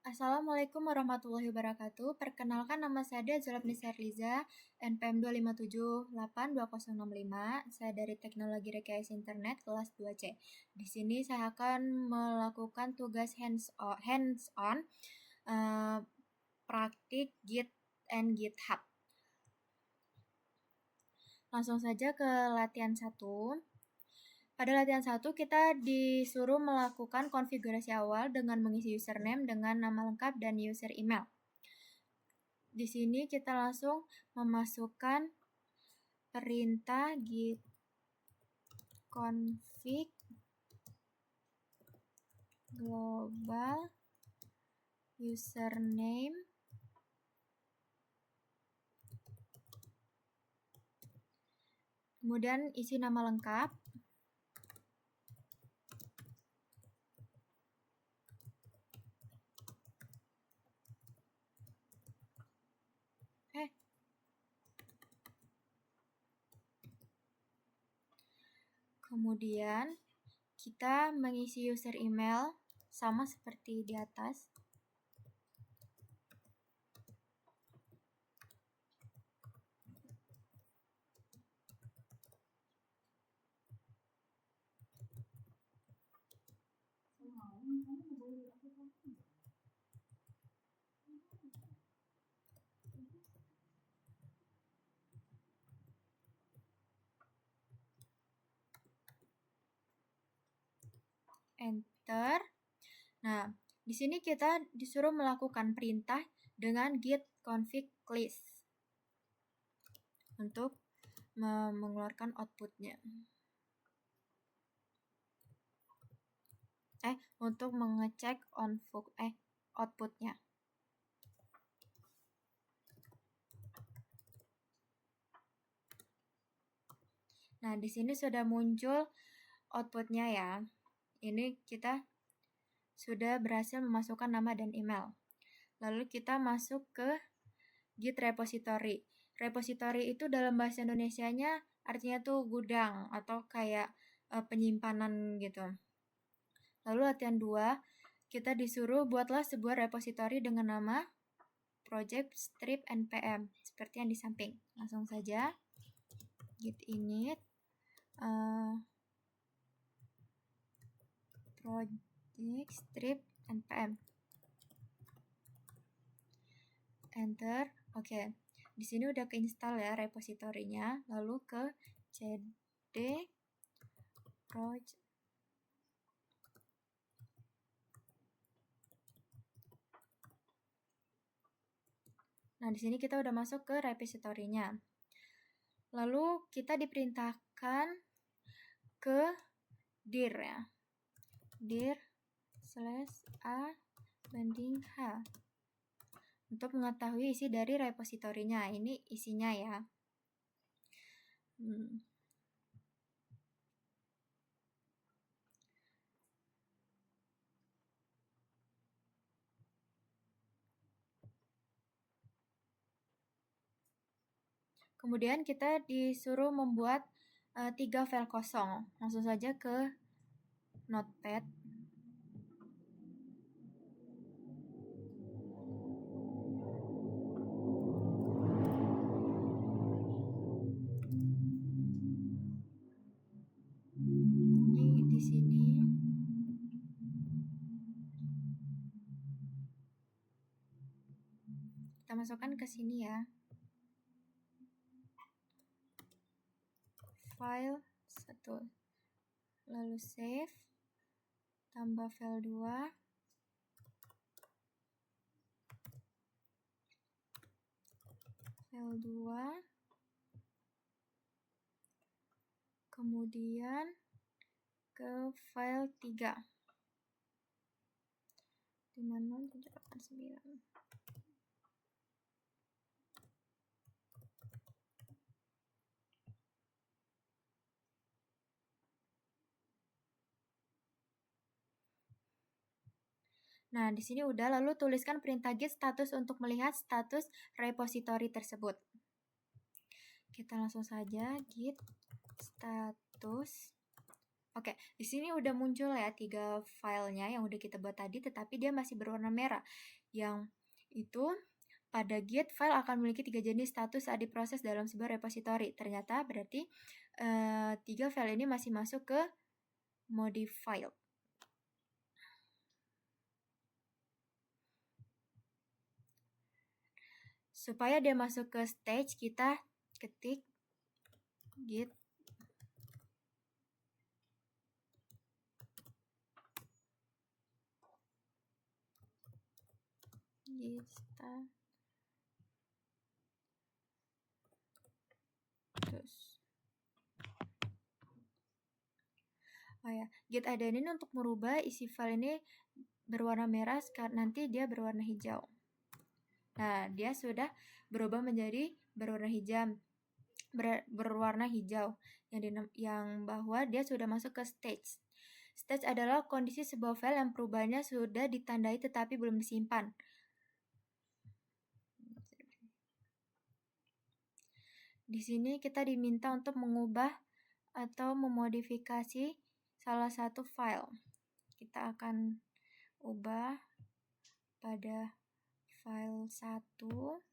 Assalamualaikum warahmatullahi wabarakatuh. Perkenalkan, nama saya Zulapnisa Liza, NPM 257822065. Saya dari Teknologi Rekayasa Internet kelas 2C. Di sini saya akan melakukan tugas hands-on praktik Git and GitHub. Langsung saja ke latihan 1. Pada latihan 1, kita disuruh melakukan konfigurasi awal dengan mengisi username dengan nama lengkap dan user email. Di sini kita langsung memasukkan perintah git config global username kemudian isi nama lengkap. Kemudian kita mengisi user email sama seperti di atas. Enter. Nah, di sini kita disuruh melakukan perintah dengan git config list untuk mengeluarkan outputnya. Untuk mengecek outputnya. Nah, di sini sudah muncul outputnya ya. Ini kita sudah berhasil memasukkan nama dan email. Lalu kita masuk ke Git repository. Repository itu dalam bahasa Indonesianya artinya tuh gudang atau kayak penyimpanan gitu. Lalu latihan 2, kita disuruh buatlah sebuah repository dengan nama project strip npm seperti yang di samping. Langsung saja git init project strip npm. Enter. Oke. Di sini udah keinstall ya repositorinya. Lalu ke cd project. Nah, di sini kita udah masuk ke repositorinya. Lalu kita diperintahkan ke dir ya. dir/a banding h untuk mengetahui isi dari repositorinya. Ini isinya ya. Kemudian kita disuruh membuat 3 file kosong. Langsung saja ke Notepad. Ini di sini. Kita masukkan ke sini ya. File 1. Lalu save. Tambah file 2. File 2. Kemudian ke file 3. 50789. Nah, di sini udah, lalu tuliskan perintah git status untuk melihat status repository tersebut. Kita langsung saja git status Oke, di sini udah muncul ya 3 filenya yang udah kita buat tadi, tetapi dia masih berwarna merah. Yang itu pada Git, file akan memiliki 3 jenis status saat diproses dalam sebuah repository. Ternyata berarti 3 file ini masih masuk ke modified. Supaya dia masuk ke stage, kita ketik git status. Oh ya, git add ini untuk merubah isi file ini berwarna merah, nanti dia berwarna hijau. Nah, dia sudah berubah menjadi berwarna hijau yang bahwa dia sudah masuk ke stage. Stage adalah kondisi sebuah file yang perubahannya sudah ditandai tetapi belum disimpan. Di sini kita diminta untuk mengubah atau memodifikasi salah satu file. Kita akan ubah pada file 1.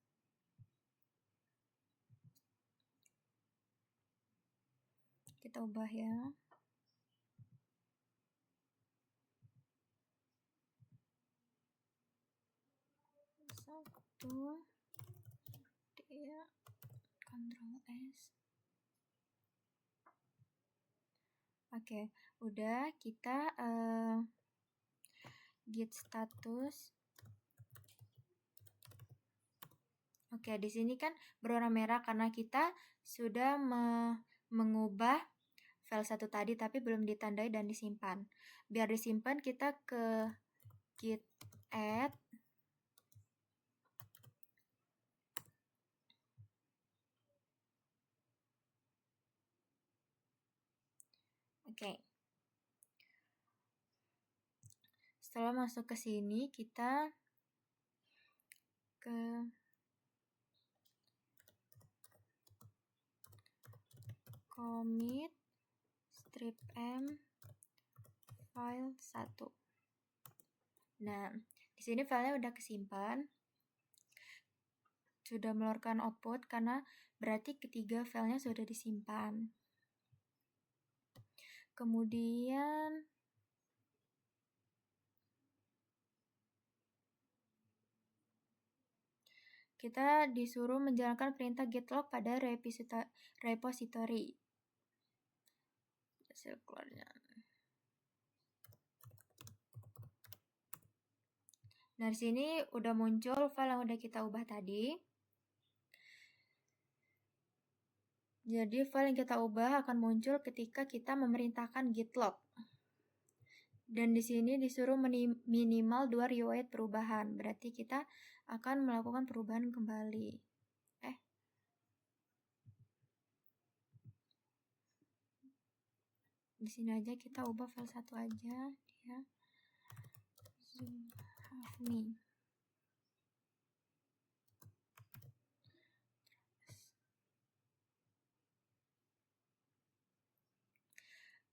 Kita ubah ya. Dia Ctrl S. Oke, udah kita git status. Oke, di sini kan berwarna merah karena kita sudah mengubah file 1 tadi tapi belum ditandai dan disimpan. Biar disimpan kita ke git add. Oke. Setelah masuk ke sini, kita ke commit strip m file 1. Nah, di sini filenya udah kesimpan. Sudah mengeluarkan output karena berarti ketiga filenya sudah disimpan. Kemudian kita disuruh menjalankan perintah git log pada repository. Hasil keluarnya. Nah, di sini udah muncul file yang udah kita ubah tadi. Jadi file yang kita ubah akan muncul ketika kita memerintahkan git log. Dan di sini disuruh minimal 2 riwayat perubahan. Berarti kita akan melakukan perubahan kembali. Di sini aja kita ubah file 1 aja, dia zoom have me.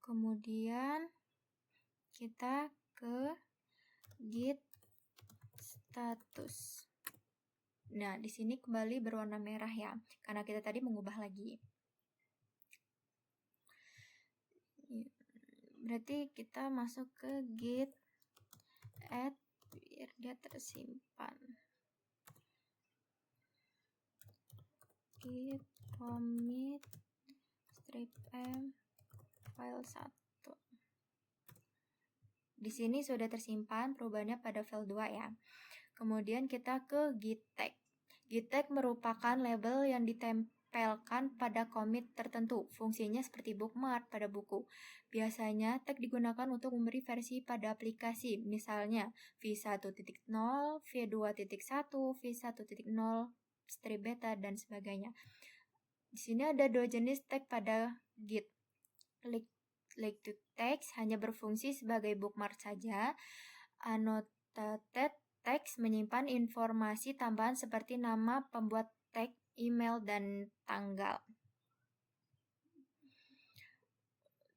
Kemudian kita ke git status. Nah, di sini kembali berwarna merah ya, karena kita tadi mengubah lagi. Berarti kita masuk ke git add biar dia tersimpan. Git commit strip m file 1. Di sini sudah tersimpan perubahannya pada file 2 ya. Kemudian kita ke git tag. Git tag merupakan label yang ditempelkan pada commit tertentu. Fungsinya seperti bookmark pada buku. Biasanya tag digunakan untuk memberi versi pada aplikasi, misalnya v1.0, v2.1, v1.0, strip beta, dan sebagainya. Di sini ada 2 jenis tag pada Git. Like to text hanya berfungsi sebagai bookmark saja. Annotated text menyimpan informasi tambahan seperti nama pembuat tag, email, dan tanggal.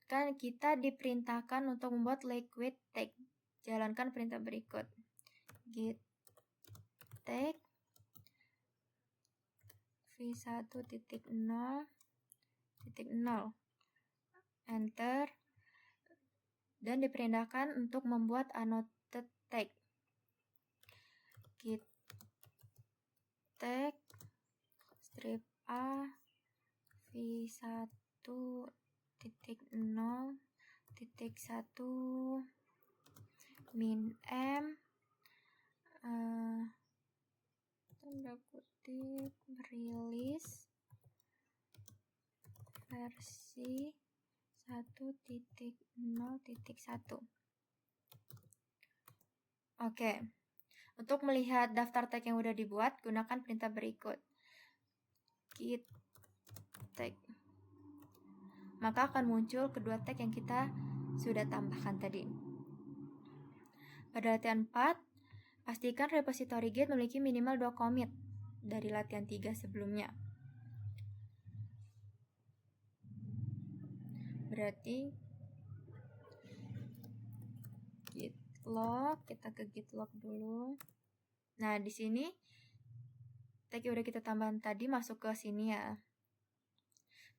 kan kita diperintahkan untuk membuat liquid tag. Jalankan perintah berikut. Git tag v1.0.0 enter, dan diperintahkan untuk membuat annotated tag. Git tag strip a v1.0.1 min m tanda kutip rilis versi 1.0.1. Oke. Untuk melihat daftar tag yang udah dibuat, gunakan perintah berikut. Git tag. Maka akan muncul kedua tag yang kita sudah tambahkan tadi. Pada latihan 4, pastikan repository Git memiliki minimal 2 commit dari latihan 3 sebelumnya. Berarti git log, kita ke git log dulu. Nah, di sini tag yang udah kita tambahkan tadi masuk ke sini ya.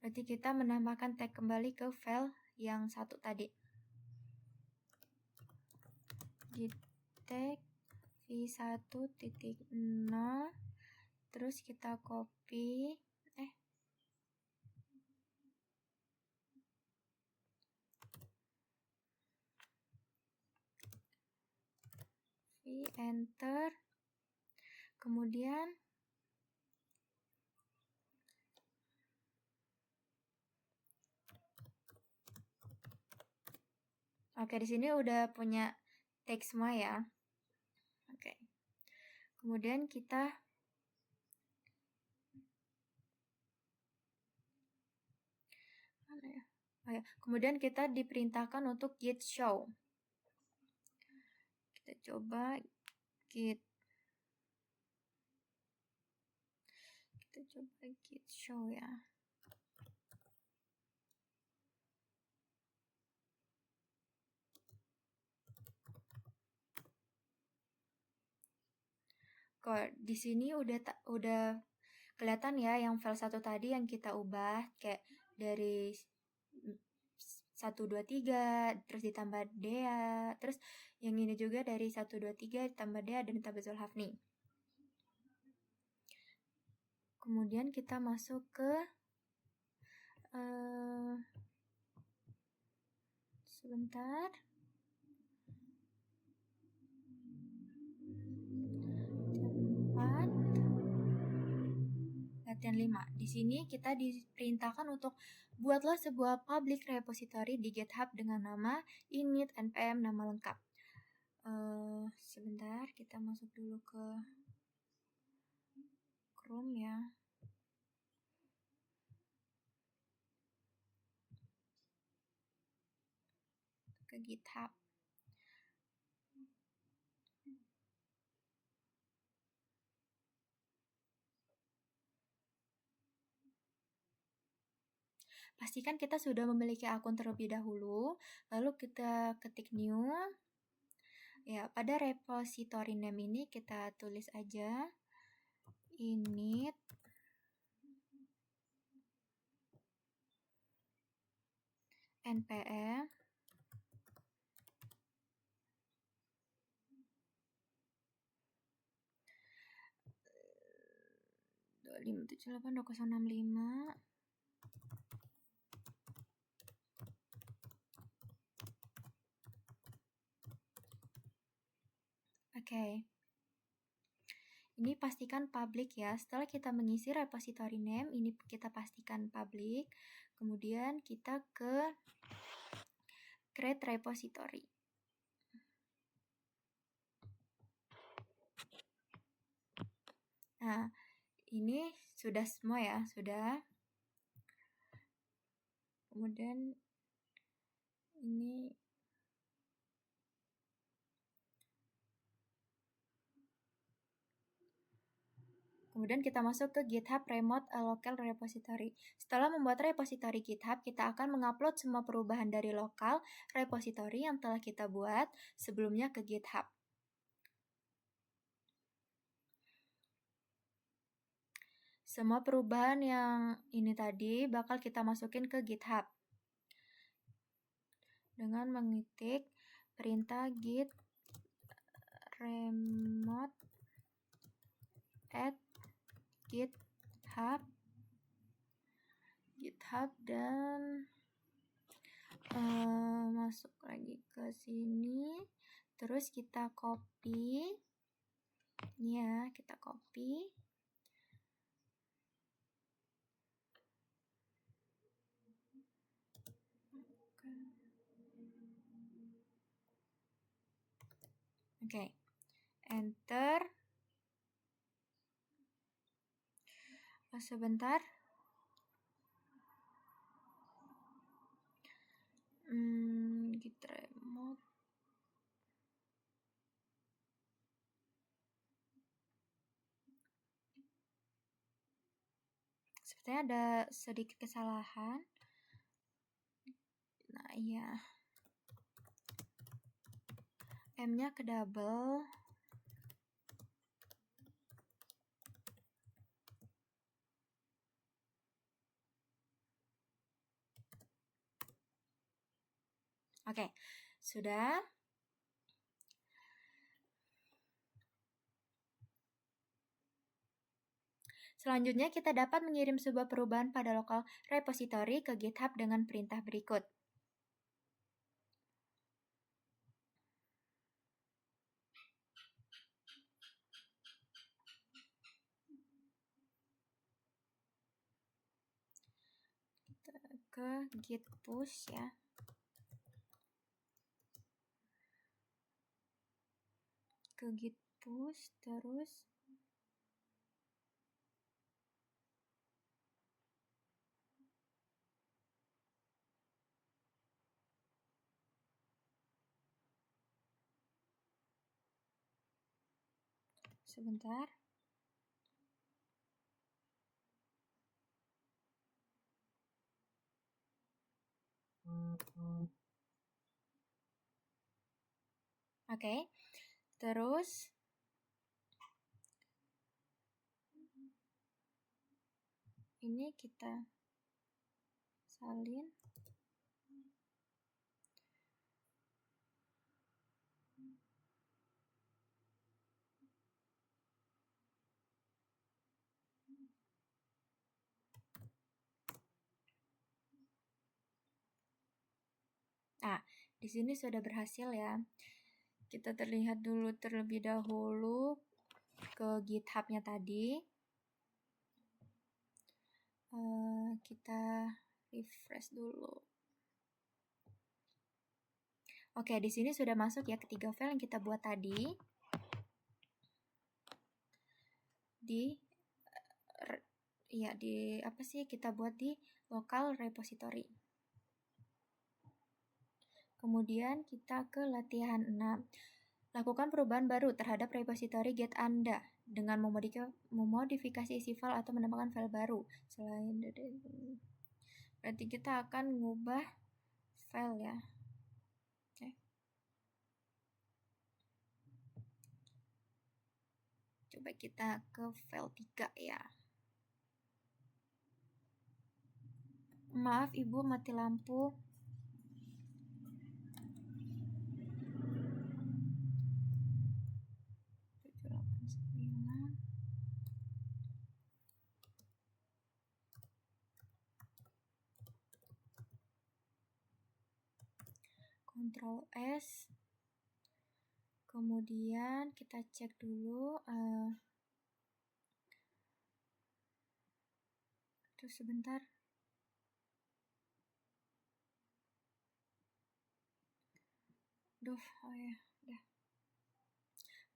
Berarti kita menambahkan tag kembali ke file yang satu tadi. Git tag v1.0, terus kita copy enter, kemudian oke, di sini udah punya tag semua ya. Oke. Kemudian kita kemudian kita diperintahkan untuk git show. Kita coba git show ya. Kok di sini udah kelihatan ya yang file 1 tadi yang kita ubah kayak dari 123 terus ditambah dea, terus yang ini juga dari 123 ditambah dea dan ditambah Zulhafni. Kemudian kita masuk ke sebentar. Latihan 5. Di sini kita diperintahkan untuk buatlah sebuah public repository di GitHub dengan nama init npm nama lengkap. Sebentar, kita masuk dulu ke Chrome ya. Ke GitHub. Pastikan kita sudah memiliki akun terlebih dahulu, lalu kita ketik new. Ya, pada repository name ini kita tulis aja init npm (2578.2065). Oke. Ini pastikan public ya. Setelah kita mengisi repository name, ini kita pastikan public. Kemudian kita ke create repository. Nah, ini sudah semua ya, sudah. Kemudian ini Kemudian kita masuk ke GitHub Remote Local Repository. Setelah membuat repository GitHub, kita akan mengupload semua perubahan dari lokal repository yang telah kita buat sebelumnya ke GitHub. Semua perubahan yang ini tadi bakal kita masukin ke GitHub dengan mengetik perintah git remote add GitHub dan masuk lagi ke sini, terus kita copy ini ya, kita copy. Oke, enter. Sebentar. Git remote. Sepertinya ada sedikit kesalahan. Nah, iya. M-nya ke double. Oke, sudah. Selanjutnya, kita dapat mengirim sebuah perubahan pada lokal repository ke GitHub dengan perintah berikut. Kita ke git push ya. Ke git push, terus sebentar. Oke, terus ini kita salin. Nah, di sini sudah berhasil ya. Kita terlihat dulu terlebih dahulu ke GitHub-nya tadi. Kita refresh dulu. Oke, di sini sudah masuk ya ketiga file yang kita buat tadi. Kita buat di local repository. Kemudian kita ke latihan 6. Lakukan perubahan baru terhadap repository Git Anda dengan memodifikasi isi file atau menambahkan file baru. Berarti kita akan mengubah file ya. Oke. Coba kita ke file 3 ya. Maaf Ibu, mati lampu. Ctrl S. Kemudian kita cek dulu. Terus sebentar. Oh ya, udah.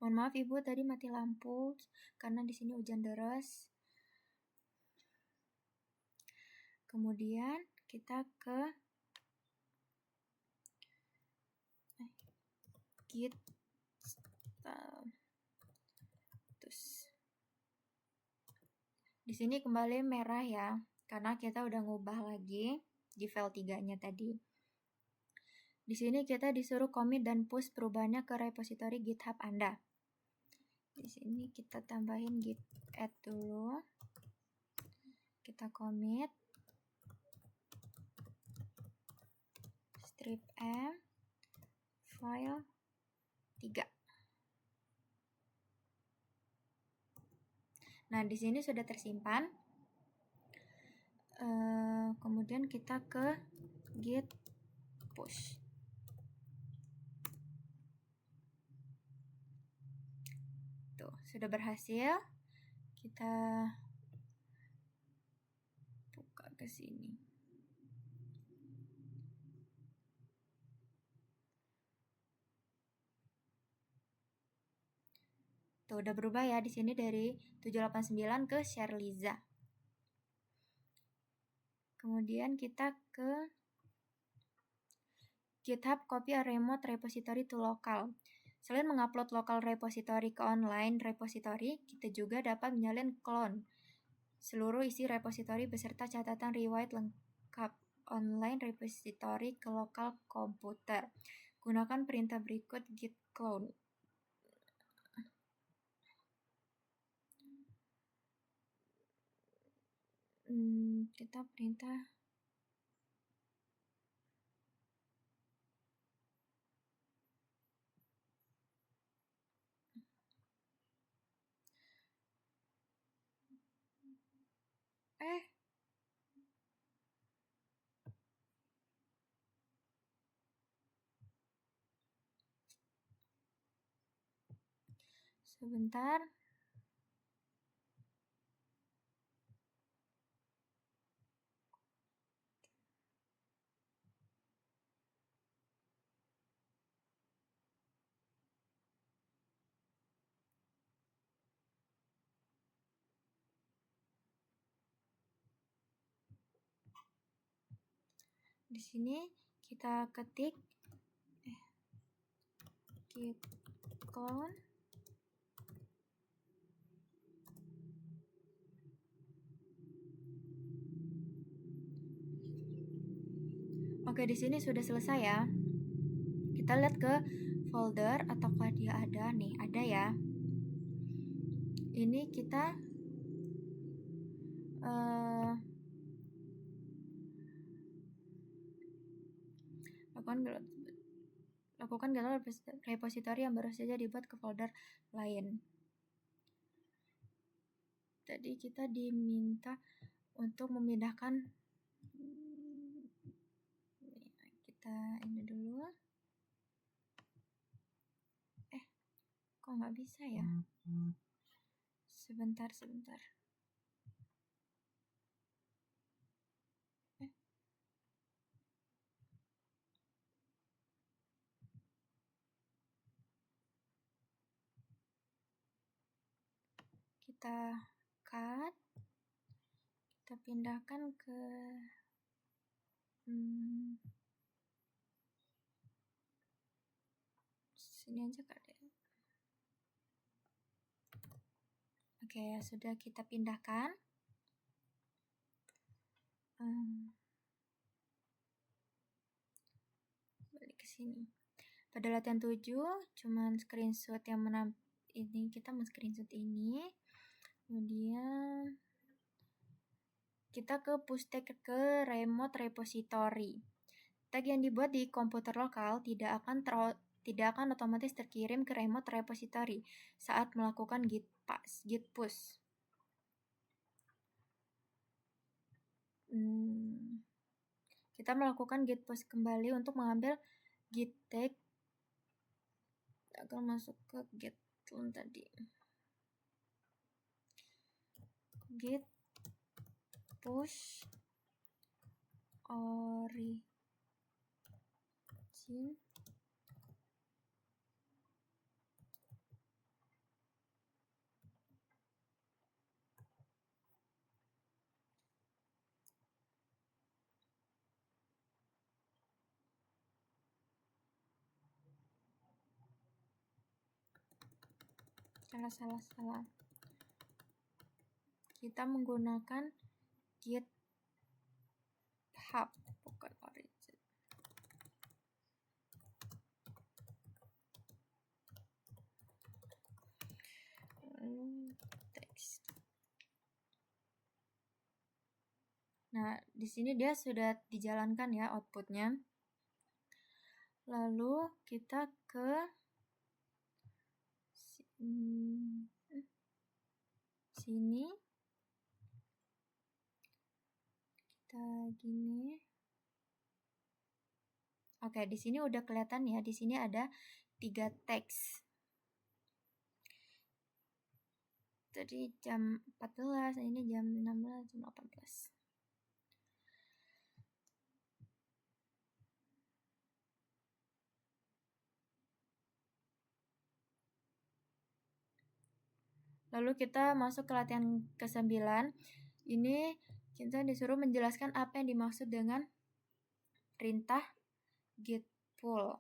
Mohon maaf Ibu, tadi mati lampu karena di sini hujan deras. Kemudian kita ke git status. Di sini kembali merah ya, karena kita udah ngubah lagi di file 3-nya tadi. Di sini kita disuruh commit dan push perubahannya ke repository GitHub Anda. Di sini kita tambahin git add dulu. Kita commit strip m file 3. Nah, di sini sudah tersimpan. Kemudian kita ke git push. Tuh, sudah berhasil. Kita buka ke sini. Tuh, udah berubah ya di sini dari 789 ke Sherliza. Kemudian kita ke GitHub copy a remote repository to local. Selain mengupload local repository ke online repository, kita juga dapat menyalin clone seluruh isi repository beserta catatan riwayat lengkap online repository ke lokal komputer. Gunakan perintah berikut git clone. Kita perintah sebentar. Di sini kita ketik git clone. Oke, di sini sudah selesai ya. Kita lihat ke folder ataukah dia ada nih, ada ya. Ini kita lakukan download repository yang baru saja dibuat ke folder lain. Tadi kita diminta untuk memindahkan, kita ini dulu. Kok nggak bisa ya? Sebentar. Kita cut, kita pindahkan ke sini aja kali ya. Oke, sudah kita pindahkan. Balik ke sini. Pada latihan 7 cuman screenshot yang ini, kita men-screenshot ini. Kemudian kita ke push tag ke remote repository. Tag yang dibuat di komputer lokal tidak akan otomatis terkirim ke remote repository saat melakukan git push. Kita melakukan git push kembali untuk mengambil git tag akan masuk ke git clone tadi. Git push origin salah. kita menggunakan GitHub, bukan Origin. Text. Nah, di sini dia sudah dijalankan ya outputnya. Lalu kita ke sini. Kita gini. Oke, di sini udah kelihatan ya. Di sini ada 3 teks. Tadi jam 14, ini jam 16, jam 18. Lalu kita masuk ke latihan ke-9. Ini kita disuruh menjelaskan apa yang dimaksud dengan perintah git pull.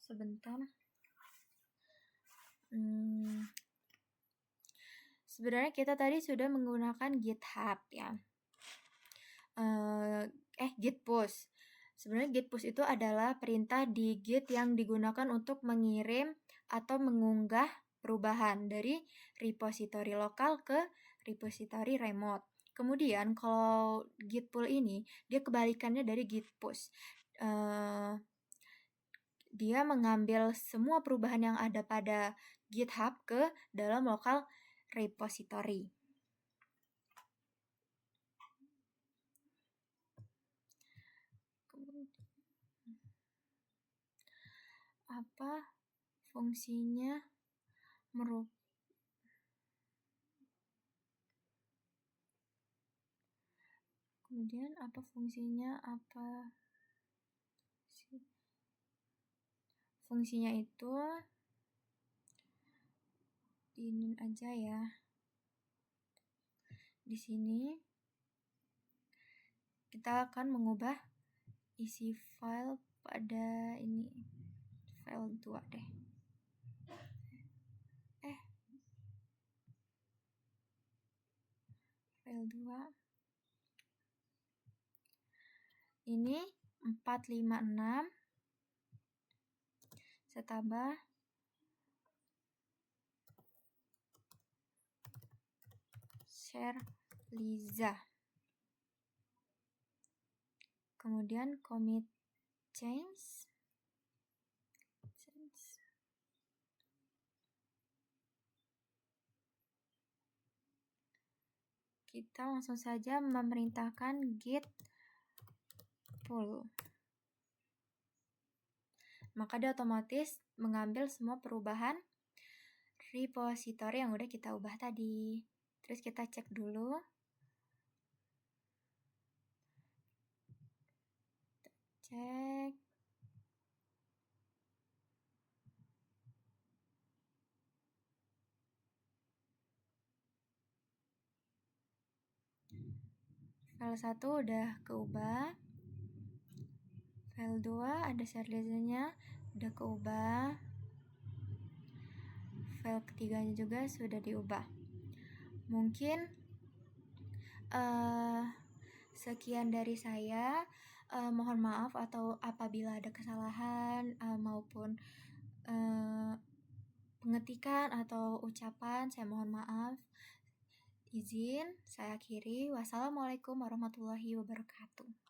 Sebentar. Sebenarnya kita tadi sudah menggunakan GitHub ya. Git push. Sebenarnya git push itu adalah perintah di Git yang digunakan untuk mengirim atau mengunggah perubahan dari repository lokal ke repository remote. Kemudian kalau git pull ini dia kebalikannya dari git push. Dia mengambil semua perubahan yang ada pada GitHub ke dalam lokal repository. Apa fungsinya kemudian apa fungsinya fungsinya itu diinin aja ya. Di sini kita akan mengubah isi file pada ini file 2 deh. File 2 ini 456 setambah share Liza. Kemudian commit change. Kita langsung saja memerintahkan git pull. Maka dia otomatis mengambil semua perubahan repository yang udah kita ubah tadi. Terus kita cek dulu. Cek. File 1 udah keubah. File 2 ada serialisnya udah keubah. File ketiganya juga sudah diubah. Mungkin sekian dari saya. Mohon maaf atau apabila ada kesalahan maupun pengetikan atau ucapan, saya mohon maaf. Izin saya akhiri. Wassalamualaikum warahmatullahi wabarakatuh.